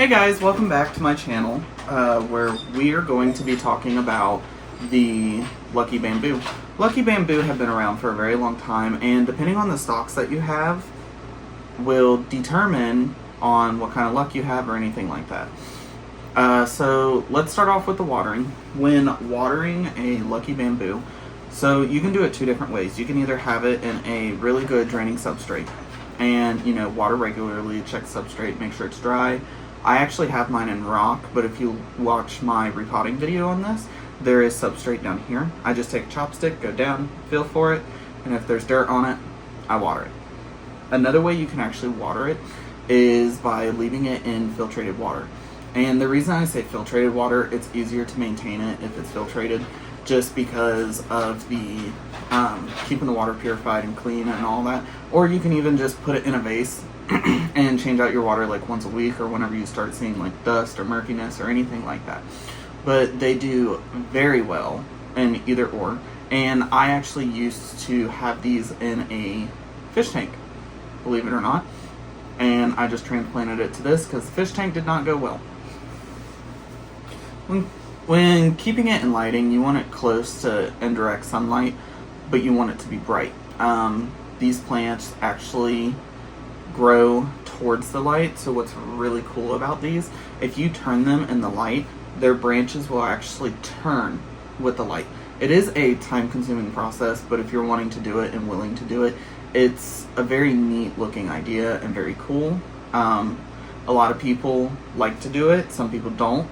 Hey guys, welcome back to my channel where we are going to be talking about the Lucky Bamboo. Lucky Bamboo have been around for a very long time, and depending on the stocks that you have will determine on what kind of luck you have or anything like that. So let's start off with the watering. When watering a Lucky Bamboo, so you can do it two different ways. You can either have it in a really good draining substrate and water regularly, check substrate, make sure it's dry. I actually have mine in rock, but if you watch my repotting video on this, there is substrate down here. I just take a chopstick, go down, feel for it, and if there's dirt on it, I water it. Another way you can actually water it is by leaving it in filtrated water. And the reason I say filtrated water, it's easier to maintain it if it's filtrated, just because of the keeping the water purified and clean and all that. Or you can even just put it in a vase and change out your water like once a week or whenever you start seeing like dust or murkiness or anything like that. But they do very well in either or. And I actually used to have these in a fish tank, believe it or not. And I just transplanted it to this because the fish tank did not go well. When keeping it in lighting, you want it close to indirect sunlight, but you want it to be bright. These plants actually grow towards the light, so what's really cool about these, if you turn them in the light, their branches will actually turn with the light. It is a time-consuming process, but if you're wanting to do it and willing to do it, it's a very neat looking idea and very cool. A lot of people like to do it, some people don't.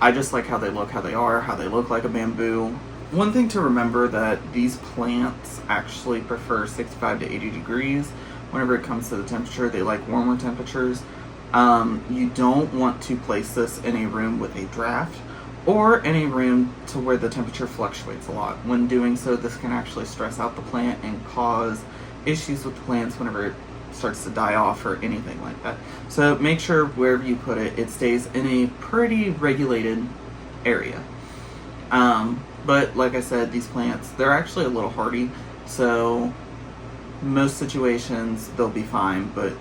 I just like how they look, how they look like a bamboo. One thing to remember that these plants actually prefer 65 to 80 degrees. Whenever it comes to the temperature, they like warmer temperatures. You don't want to place this in a room with a draft or in a room to where the temperature fluctuates a lot. When doing so, this can actually stress out the plant and cause issues with the plants whenever it starts to die off or anything like that. So make sure wherever you put it, it stays in a pretty regulated area. But like I said, these plants, they're actually a little hardy, so most situations they'll be fine, but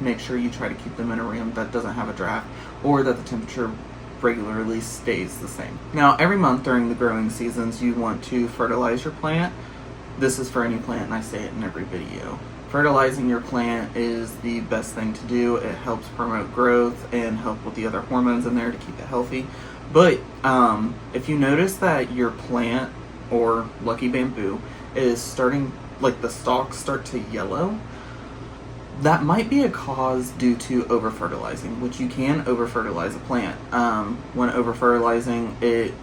make sure you try to keep them in a room that doesn't have a draft or that the temperature regularly stays the same. Now, every month during the growing seasons, you want to fertilize your plant. This is for any plant, and I say it in every video. Fertilizing your plant is the best thing to do. It helps promote growth and help with the other hormones in there to keep it healthy. But if you notice that your plant or Lucky Bamboo is starting, like the stalks start to yellow, that might be a cause due to over-fertilizing, which you can over-fertilize a plant. When over-fertilizing, it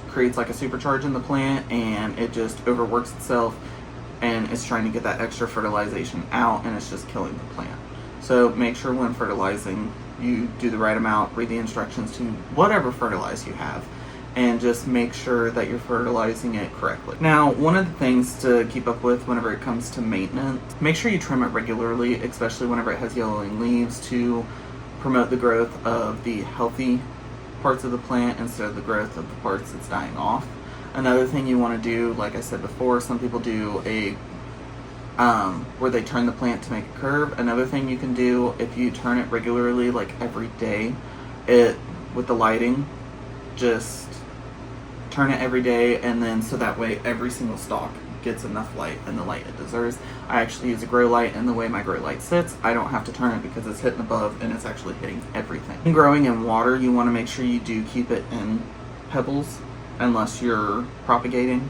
creates like a supercharge in the plant and it just overworks itself and it's trying to get that extra fertilization out and it's just killing the plant. So make sure when fertilizing you do the right amount, read the instructions to whatever fertilizer you have, and just make sure that you're fertilizing it correctly. Now, one of the things to keep up with whenever it comes to maintenance, make sure you trim it regularly, especially whenever it has yellowing leaves, to promote the growth of the healthy parts of the plant instead of the growth of the parts that's dying off. Another thing you want to do, like I said before, some people do a where they turn the plant to make a curve. Another thing you can do, if you turn it regularly, like every day, with the lighting, just turn it every day, and then so that way every single stalk gets enough light and the light it deserves. I actually use a grow light, and the way my grow light sits, I don't have to turn it because it's hitting above and it's actually hitting everything. When growing in water, you want to make sure you do keep it in pebbles unless you're propagating.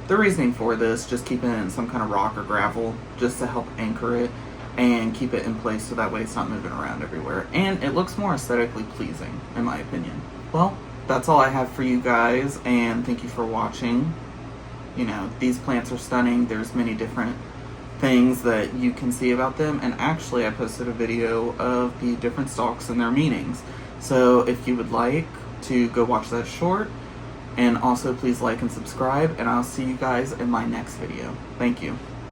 The reasoning for this, just keep it in some kind of rock or gravel just to help anchor it and keep it in place so that way it's not moving around everywhere. And it looks more aesthetically pleasing, in my opinion. Well, that's all I have for you guys, and thank you for watching. These plants are stunning. There's many different things that you can see about them, and actually I posted a video of the different stalks and their meanings. So if you would like to go watch that short, and also please like and subscribe, and I'll see you guys in my next video. Thank you.